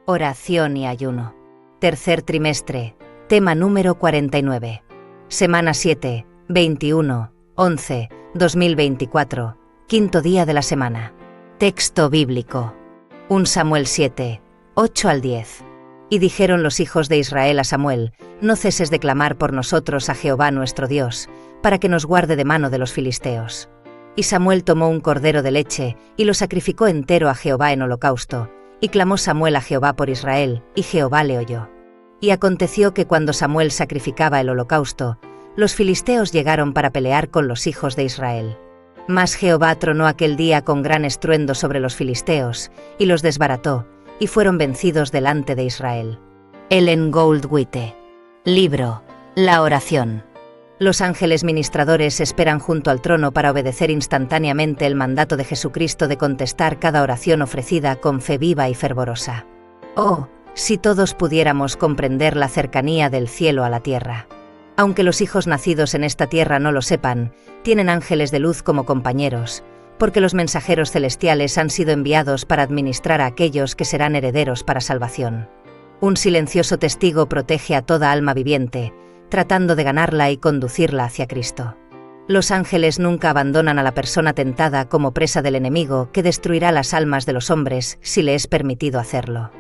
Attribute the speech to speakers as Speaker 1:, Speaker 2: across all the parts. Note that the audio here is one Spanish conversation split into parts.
Speaker 1: Oración y ayuno. Tercer trimestre. Tema número 49. Semana 7, 21, 11, 2024. Quinto día de la semana. Texto bíblico. 1 Samuel 7, 8 al 10. Y dijeron los hijos de Israel a Samuel: no ceses de clamar por nosotros a Jehová nuestro Dios, para que nos guarde de mano de los filisteos. Y Samuel tomó un cordero de leche, y lo sacrificó entero a Jehová en holocausto, y clamó Samuel a Jehová por Israel, y Jehová le oyó. Y aconteció que cuando Samuel sacrificaba el holocausto, los filisteos llegaron para pelear con los hijos de Israel. Mas Jehová tronó aquel día con gran estruendo sobre los filisteos, y los desbarató, y fueron vencidos delante de Israel. Ellen Goldwite. Libro. La oración. Los ángeles ministradores esperan junto al trono para obedecer instantáneamente el mandato de Jesucristo de contestar cada oración ofrecida con fe viva y fervorosa. Oh, si todos pudiéramos comprender la cercanía del cielo a la tierra. Aunque los hijos nacidos en esta tierra no lo sepan, tienen ángeles de luz como compañeros, porque los mensajeros celestiales han sido enviados para administrar a aquellos que serán herederos para salvación. Un silencioso testigo protege a toda alma viviente, tratando de ganarla y conducirla hacia Cristo. Los ángeles nunca abandonan a la persona tentada como presa del enemigo que destruirá las almas de los hombres si le es permitido hacerlo.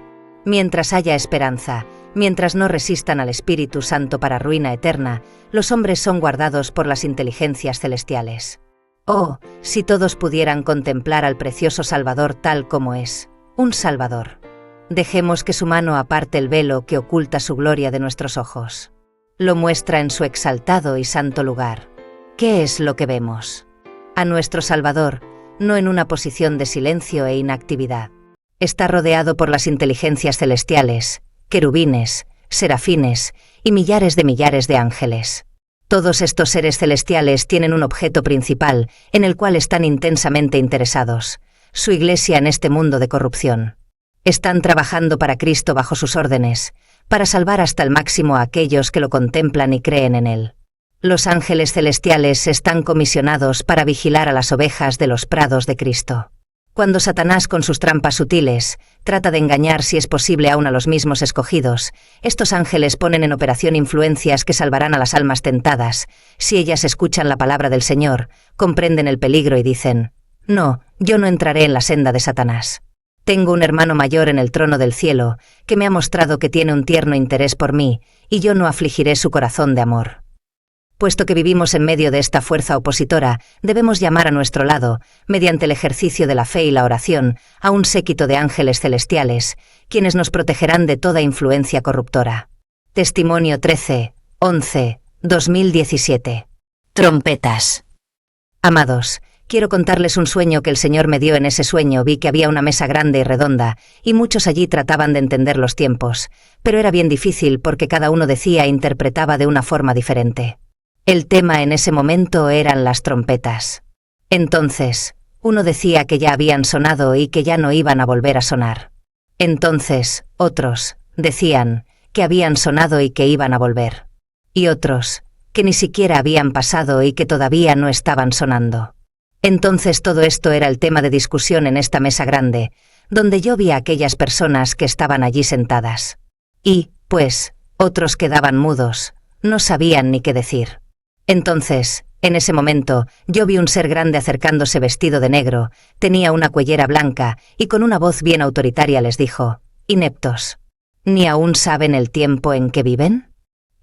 Speaker 1: Mientras haya esperanza, mientras no resistan al Espíritu Santo para ruina eterna, los hombres son guardados por las inteligencias celestiales. Oh, si todos pudieran contemplar al precioso Salvador tal como es, un Salvador. Dejemos que su mano aparte el velo que oculta su gloria de nuestros ojos. Lo muestra en su exaltado y santo lugar. ¿Qué es lo que vemos? A nuestro Salvador, no en una posición de silencio e inactividad. Está rodeado por las inteligencias celestiales, querubines, serafines y millares de ángeles. Todos estos seres celestiales tienen un objeto principal en el cual están intensamente interesados: su iglesia en este mundo de corrupción. Están trabajando para Cristo bajo sus órdenes, para salvar hasta el máximo a aquellos que lo contemplan y creen en Él. Los ángeles celestiales están comisionados para vigilar a las ovejas de los prados de Cristo. Cuando Satanás, con sus trampas sutiles, trata de engañar si es posible aún a los mismos escogidos, estos ángeles ponen en operación influencias que salvarán a las almas tentadas. Si ellas escuchan la palabra del Señor, comprenden el peligro y dicen: no, yo no entraré en la senda de Satanás. Tengo un hermano mayor en el trono del cielo, que me ha mostrado que tiene un tierno interés por mí, y yo no afligiré su corazón de amor. Puesto que vivimos en medio de esta fuerza opositora, debemos llamar a nuestro lado, mediante el ejercicio de la fe y la oración, a un séquito de ángeles celestiales, quienes nos protegerán de toda influencia corruptora. Testimonio 13, 11, 2017. Trompetas. Amados, quiero contarles un sueño que el Señor me dio. En ese sueño vi que había una mesa grande y redonda, y muchos allí trataban de entender los tiempos, pero era bien difícil porque cada uno decía e interpretaba de una forma diferente. El tema en ese momento eran las trompetas. Entonces, uno decía que ya habían sonado y que ya no iban a volver a sonar. Entonces, otros decían que habían sonado y que iban a volver. Y otros, que ni siquiera habían pasado y que todavía no estaban sonando. Entonces todo esto era el tema de discusión en esta mesa grande, donde yo vi a aquellas personas que estaban allí sentadas. Y, pues, otros quedaban mudos, no sabían ni qué decir. Entonces, en ese momento, yo vi un ser grande acercándose vestido de negro, tenía una cuellera blanca, y con una voz bien autoritaria les dijo: «Ineptos, ¿ni aún saben el tiempo en que viven?».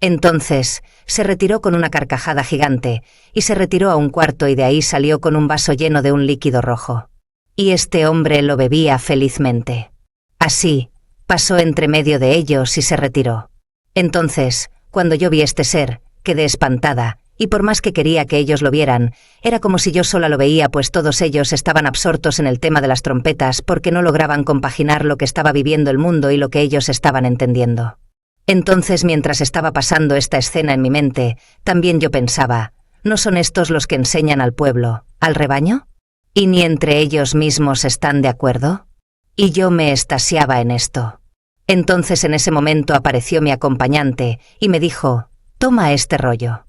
Speaker 1: Entonces, se retiró con una carcajada gigante, y se retiró a un cuarto y de ahí salió con un vaso lleno de un líquido rojo. Y este hombre lo bebía felizmente. Así, pasó entre medio de ellos y se retiró. Entonces, cuando yo vi este ser, quedé espantada, y por más que quería que ellos lo vieran, era como si yo sola lo veía, pues todos ellos estaban absortos en el tema de las trompetas porque no lograban compaginar lo que estaba viviendo el mundo y lo que ellos estaban entendiendo. Entonces, mientras estaba pasando esta escena en mi mente, también yo pensaba: ¿no son estos los que enseñan al pueblo, al rebaño? ¿Y ni entre ellos mismos están de acuerdo? Y yo me extasiaba en esto. Entonces en ese momento apareció mi acompañante y me dijo: «Toma este rollo».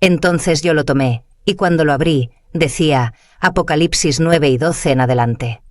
Speaker 1: Entonces yo lo tomé, y cuando lo abrí, decía Apocalipsis 9 y 12 en adelante.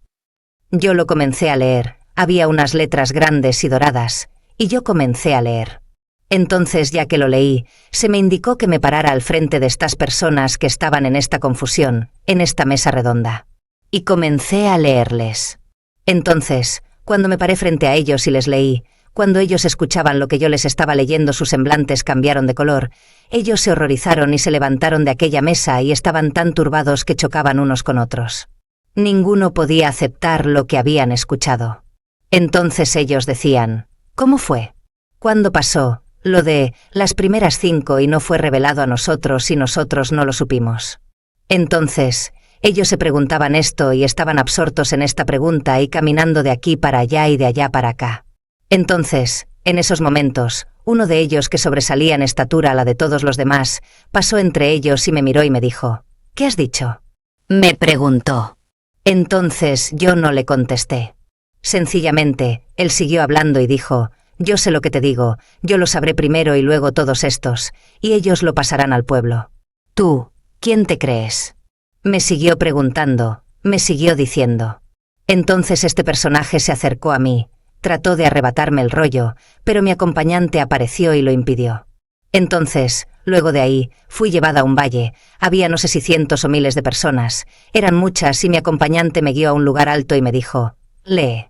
Speaker 1: Yo lo comencé a leer, Había unas letras grandes y doradas, y yo comencé a leer. Entonces, ya que lo leí, se me indicó que me parara al frente de estas personas que estaban en esta confusión, en esta mesa redonda. Y comencé a leerles. Entonces, cuando me paré frente a ellos y les leí, cuando ellos escuchaban lo que yo les estaba leyendo, sus semblantes cambiaron de color, ellos se horrorizaron y se levantaron de aquella mesa y estaban tan turbados que chocaban unos con otros. Ninguno podía aceptar lo que habían escuchado. Entonces ellos decían, ¿cómo fue? ¿Cuándo pasó lo de las primeras 5 y no fue revelado a nosotros y nosotros no lo supimos? Entonces, ellos se preguntaban esto y estaban absortos en esta pregunta y caminando de aquí para allá y de allá para acá. Entonces, en esos momentos, uno de ellos, que sobresalía en estatura a la de todos los demás, pasó entre ellos y me miró y me dijo, ¿qué has dicho? Me preguntó. Entonces yo no le contesté. Sencillamente, él siguió hablando y dijo, yo sé lo que te digo, yo lo sabré primero y luego todos estos, y ellos lo pasarán al pueblo. Tú, ¿quién te crees? Me siguió preguntando, me siguió diciendo. Entonces este personaje se acercó a mí, trató de arrebatarme el rollo, pero mi acompañante apareció y lo impidió. Entonces, luego de ahí, fui llevada a un valle, había no sé si cientos o miles de personas, eran muchas y mi acompañante me guió a un lugar alto y me dijo, lee.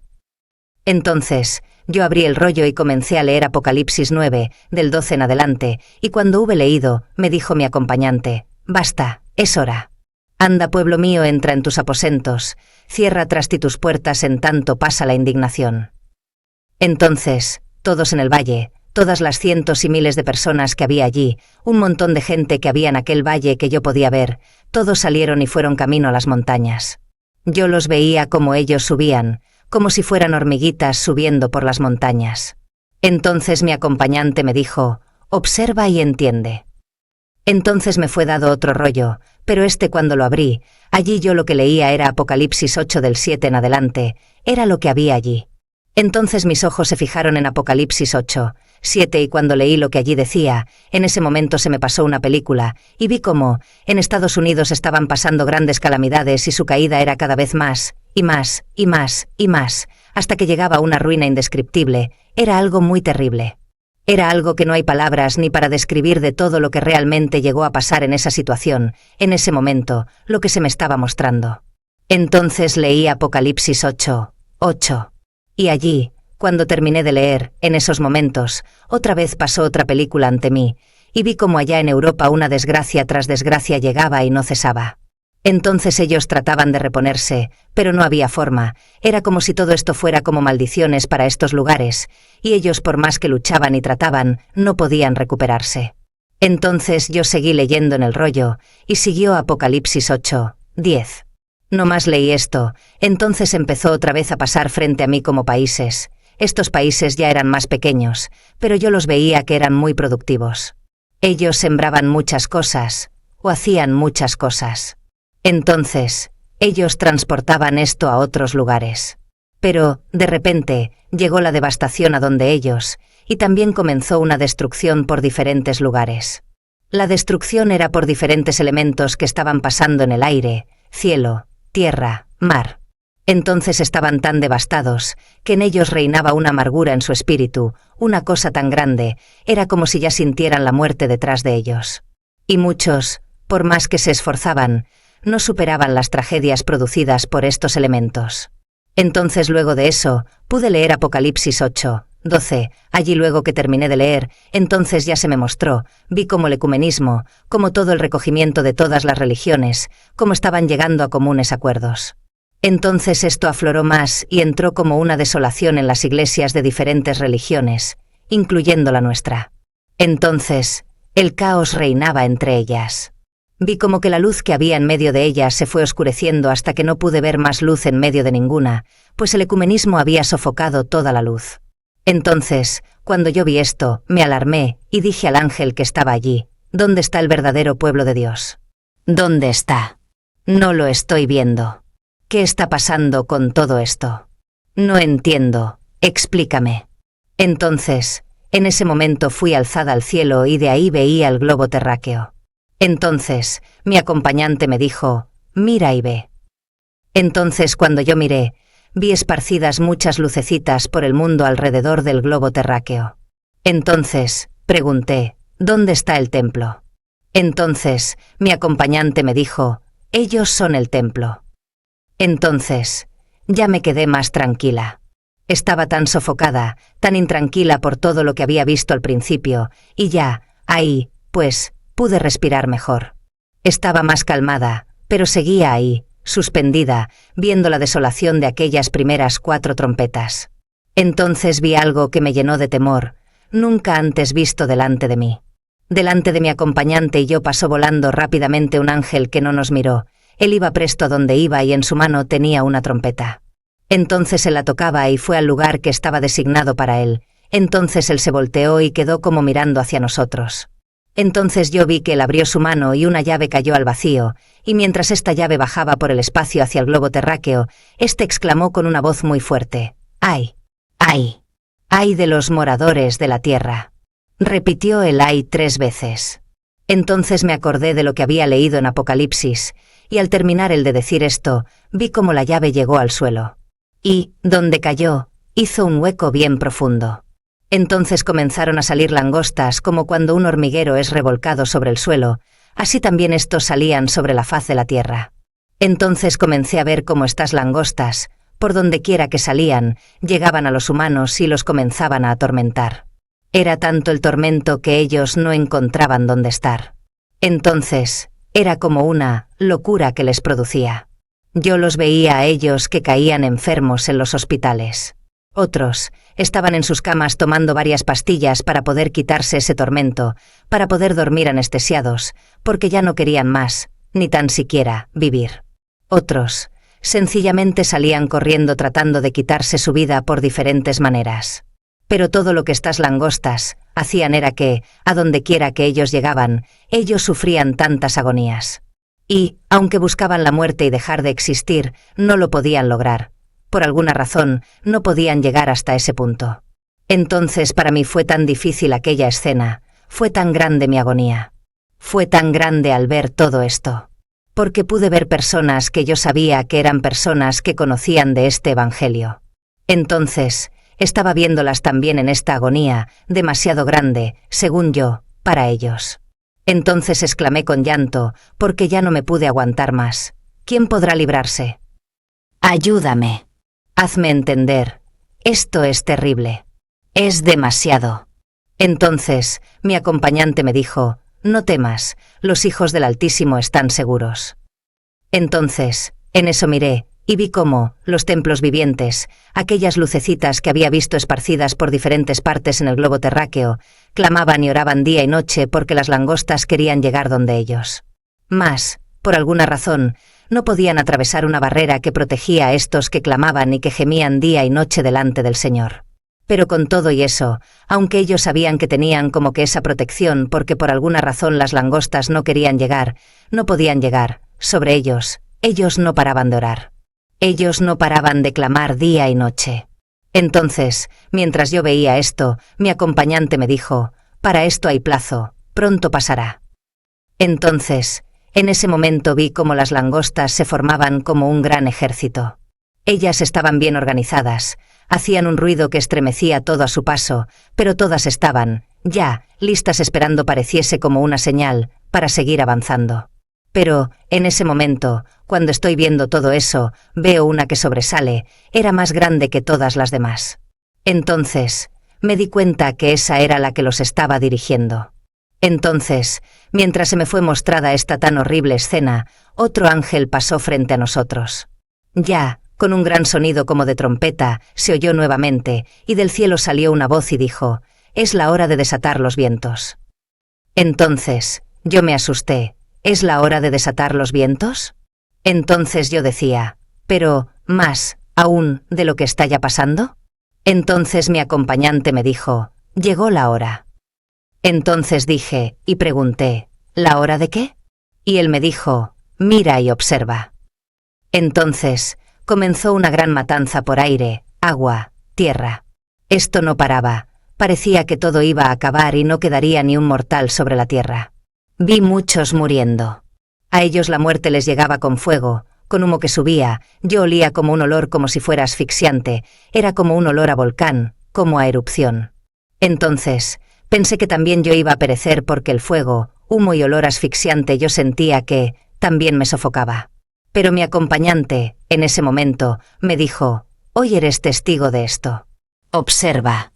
Speaker 1: Entonces, yo abrí el rollo y comencé a leer Apocalipsis 9, del 12 en adelante, y cuando hube leído, me dijo mi acompañante, basta, es hora. Anda, pueblo mío, entra en tus aposentos, cierra tras ti tus puertas, en tanto pasa la indignación. Entonces, todos en el valle, todas las cientos y miles de personas que había allí, un montón de gente que había en aquel valle que yo podía ver, todos salieron y fueron camino a las montañas. Yo los veía como ellos subían, como si fueran hormiguitas subiendo por las montañas. Entonces mi acompañante me dijo, observa y entiende. Entonces me fue dado otro rollo, pero cuando lo abrí, allí yo lo que leía era Apocalipsis 8 del 7 en adelante, era lo que había allí. Entonces mis ojos se fijaron en Apocalipsis 8, 7 y cuando leí lo que allí decía, en ese momento se me pasó una película, y vi cómo, en Estados Unidos estaban pasando grandes calamidades y su caída era cada vez más, y más, y más, y más, hasta que llegaba a una ruina indescriptible, era algo muy terrible. Era algo que no hay palabras ni para describir de todo lo que realmente llegó a pasar en esa situación, en ese momento, lo que se me estaba mostrando. Entonces leí Apocalipsis 8, 8. Y allí, cuando terminé de leer, en esos momentos, otra vez pasó otra película ante mí, y vi como allá en Europa una desgracia tras desgracia llegaba y no cesaba. Entonces ellos trataban de reponerse, pero no había forma, era como si todo esto fuera como maldiciones para estos lugares, y ellos por más que luchaban y trataban, no podían recuperarse. Entonces yo seguí leyendo en el rollo, y siguió Apocalipsis 8, 10. No más leí esto, entonces empezó otra vez a pasar frente a mí como países. Estos países ya eran más pequeños, pero yo los veía que eran muy productivos. Ellos sembraban muchas cosas, o hacían muchas cosas. Entonces, ellos transportaban esto a otros lugares. Pero, de repente, llegó la devastación a donde ellos, y también comenzó una destrucción por diferentes lugares. La destrucción era por diferentes elementos que estaban pasando en el aire, cielo, tierra, mar. Entonces estaban tan devastados, que en ellos reinaba una amargura en su espíritu, una cosa tan grande, era como si ya sintieran la muerte detrás de ellos. Y muchos, por más que se esforzaban, no superaban las tragedias producidas por estos elementos. Entonces luego de eso, pude leer Apocalipsis 8, 12, allí luego que terminé de leer, entonces ya se me mostró, vi como el ecumenismo, como todo el recogimiento de todas las religiones, cómo estaban llegando a comunes acuerdos. Entonces esto afloró más y entró como una desolación en las iglesias de diferentes religiones, incluyendo la nuestra. Entonces, el caos reinaba entre ellas. Vi como que la luz que había en medio de ellas se fue oscureciendo hasta que no pude ver más luz en medio de ninguna, pues el ecumenismo había sofocado toda la luz. Entonces, cuando yo vi esto, me alarmé y dije al ángel que estaba allí, ¿dónde está el verdadero pueblo de Dios? ¿Dónde está? No lo estoy viendo. ¿Qué está pasando con todo esto? No entiendo, explícame. Entonces, en ese momento fui alzada al cielo y de ahí veía el globo terráqueo. Entonces, mi acompañante me dijo, mira y ve. Entonces cuando yo miré, vi esparcidas muchas lucecitas por el mundo alrededor del globo terráqueo. Entonces, pregunté, ¿dónde está el templo? Entonces, mi acompañante me dijo, ellos son el templo. Entonces, ya me quedé más tranquila. Estaba tan sofocada, tan intranquila por todo lo que había visto al principio, y ya, ahí, pues, pude respirar mejor. Estaba más calmada, pero seguía ahí, suspendida, viendo la desolación de aquellas primeras 4 trompetas. Entonces vi algo que me llenó de temor, nunca antes visto delante de mí. Delante de mi acompañante y yo pasó volando rápidamente un ángel que no nos miró. Él iba presto a donde iba y en su mano tenía una trompeta. Entonces él la tocaba y fue al lugar que estaba designado para él. Entonces él se volteó y quedó como mirando hacia nosotros. Entonces yo vi que él abrió su mano y una llave cayó al vacío, y mientras esta llave bajaba por el espacio hacia el globo terráqueo, éste exclamó con una voz muy fuerte, ¡ay! ¡ay! ¡ay de los moradores de la tierra! Repitió el ay 3 veces. Entonces me acordé de lo que había leído en Apocalipsis, y al terminar el de decir esto, vi cómo la llave llegó al suelo. Y, donde cayó, hizo un hueco bien profundo. Entonces comenzaron a salir langostas como cuando un hormiguero es revolcado sobre el suelo, así también estos salían sobre la faz de la tierra. Entonces comencé a ver cómo estas langostas, por donde quiera que salían, llegaban a los humanos y los comenzaban a atormentar. Era tanto el tormento que ellos no encontraban dónde estar. Entonces, era como una locura que les producía. Yo los veía a ellos que caían enfermos en los hospitales. Otros estaban en sus camas tomando varias pastillas para poder quitarse ese tormento, para poder dormir anestesiados, porque ya no querían más, ni tan siquiera vivir. Otros sencillamente salían corriendo tratando de quitarse su vida por diferentes maneras. Pero todo lo que estas langostas hacían era que, a donde quiera que ellos llegaban, ellos sufrían tantas agonías. Y, aunque buscaban la muerte y dejar de existir, no lo podían lograr. Por alguna razón, no podían llegar hasta ese punto. Entonces para mí fue tan difícil aquella escena, fue tan grande mi agonía. Fue tan grande al ver todo esto. Porque pude ver personas que yo sabía que eran personas que conocían de este evangelio. Entonces, estaba viéndolas también en esta agonía, demasiado grande, según yo, para ellos. Entonces exclamé con llanto, porque ya no me pude aguantar más. ¿Quién podrá librarse? Ayúdame. Hazme entender. Esto es terrible. Es demasiado. Entonces, mi acompañante me dijo, no temas, los hijos del Altísimo están seguros. Entonces, en eso miré, y vi cómo, los templos vivientes, aquellas lucecitas que había visto esparcidas por diferentes partes en el globo terráqueo, clamaban y oraban día y noche porque las langostas querían llegar donde ellos. Mas, por alguna razón, no podían atravesar una barrera que protegía a estos que clamaban y que gemían día y noche delante del Señor. Pero con todo y eso, aunque ellos sabían que tenían como que esa protección porque por alguna razón las langostas no querían llegar, no podían llegar, sobre ellos no paraban de orar. Ellos no paraban de clamar día y noche. Entonces, mientras yo veía esto, mi acompañante me dijo, para esto hay plazo, pronto pasará. Entonces, en ese momento vi cómo las langostas se formaban como un gran ejército. Ellas estaban bien organizadas, hacían un ruido que estremecía todo a su paso, pero todas estaban, ya, listas esperando pareciese como una señal, para seguir avanzando. Pero, en ese momento, cuando estoy viendo todo eso, veo una que sobresale, era más grande que todas las demás. Entonces, me di cuenta que esa era la que los estaba dirigiendo. Entonces, mientras se me fue mostrada esta tan horrible escena, otro ángel pasó frente a nosotros. Ya, con un gran sonido como de trompeta, se oyó nuevamente, y del cielo salió una voz y dijo, «Es la hora de desatar los vientos». Entonces, yo me asusté, ¿es la hora de desatar los vientos? Entonces yo decía, «¿Pero, más, aún, de lo que está ya pasando?» Entonces mi acompañante me dijo, «Llegó la hora». Entonces dije, y pregunté, ¿la hora de qué? Y él me dijo, «Mira y observa». Entonces, comenzó una gran matanza por aire, agua, tierra. Esto no paraba, parecía que todo iba a acabar y no quedaría ni un mortal sobre la tierra. Vi muchos muriendo. A ellos la muerte les llegaba con fuego, con humo que subía, yo olía como un olor como si fuera asfixiante, era como un olor a volcán, como a erupción. Entonces, pensé que también yo iba a perecer porque el fuego, humo y olor asfixiante yo sentía que también me sofocaba. Pero mi acompañante, en ese momento, me dijo, «Hoy eres testigo de esto. Observa».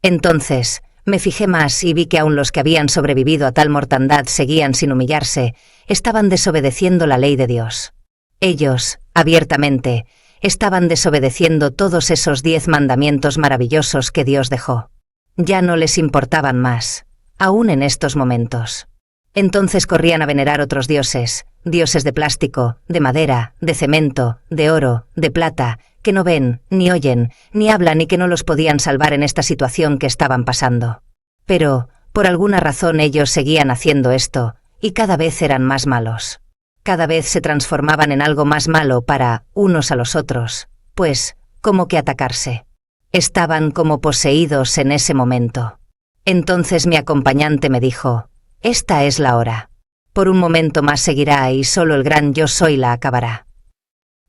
Speaker 1: Entonces, me fijé más y vi que aun los que habían sobrevivido a tal mortandad seguían sin humillarse, estaban desobedeciendo la ley de Dios. Ellos, abiertamente, estaban desobedeciendo todos esos 10 mandamientos maravillosos que Dios dejó. Ya no les importaban más, aún en estos momentos. Entonces corrían a venerar otros dioses, dioses de plástico, de madera, de cemento, de oro, de plata, que no ven, ni oyen, ni hablan y que no los podían salvar en esta situación que estaban pasando. Pero, por alguna razón ellos seguían haciendo esto, y cada vez eran más malos. Cada vez se transformaban en algo más malo para unos a los otros, pues, como que atacarse. Estaban como poseídos en ese momento. Entonces mi acompañante me dijo, «Esta es la hora. Por un momento más seguirá y solo el gran Yo Soy la acabará».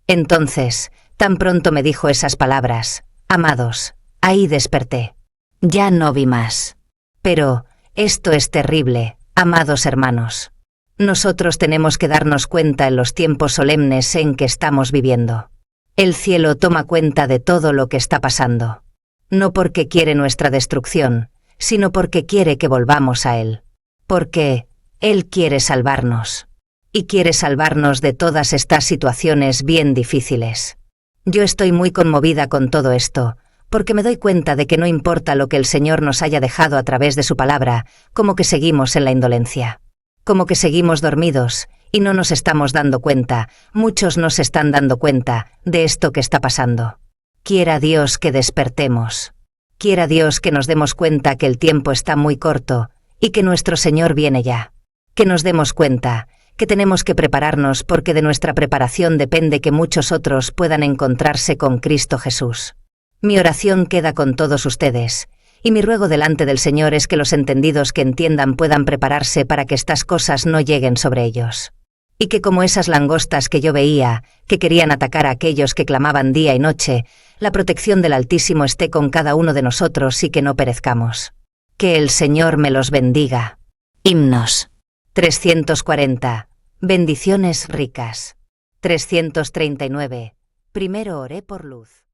Speaker 1: Entonces, tan pronto me dijo esas palabras, amados, ahí desperté. Ya no vi más. Pero, esto es terrible, amados hermanos. Nosotros tenemos que darnos cuenta en los tiempos solemnes en que estamos viviendo. El cielo toma cuenta de todo lo que está pasando. No porque quiere nuestra destrucción, sino porque quiere que volvamos a Él. Porque Él quiere salvarnos. Y quiere salvarnos de todas estas situaciones bien difíciles. Yo estoy muy conmovida con todo esto, porque me doy cuenta de que no importa lo que el Señor nos haya dejado a través de su palabra, como que seguimos en la indolencia. Como que seguimos dormidos, y no nos estamos dando cuenta, muchos no se están dando cuenta, de esto que está pasando. Quiera Dios que despertemos. Quiera Dios que nos demos cuenta que el tiempo está muy corto, y que nuestro Señor viene ya. Que nos demos cuenta que tenemos que prepararnos porque de nuestra preparación depende que muchos otros puedan encontrarse con Cristo Jesús. Mi oración queda con todos ustedes, y mi ruego delante del Señor es que los entendidos que entiendan puedan prepararse para que estas cosas no lleguen sobre ellos. Y que como esas langostas que yo veía, que querían atacar a aquellos que clamaban día y noche, la protección del Altísimo esté con cada uno de nosotros y que no perezcamos. Que el Señor me los bendiga. Himnos. 340. Bendiciones ricas. 339. Primero oré por luz.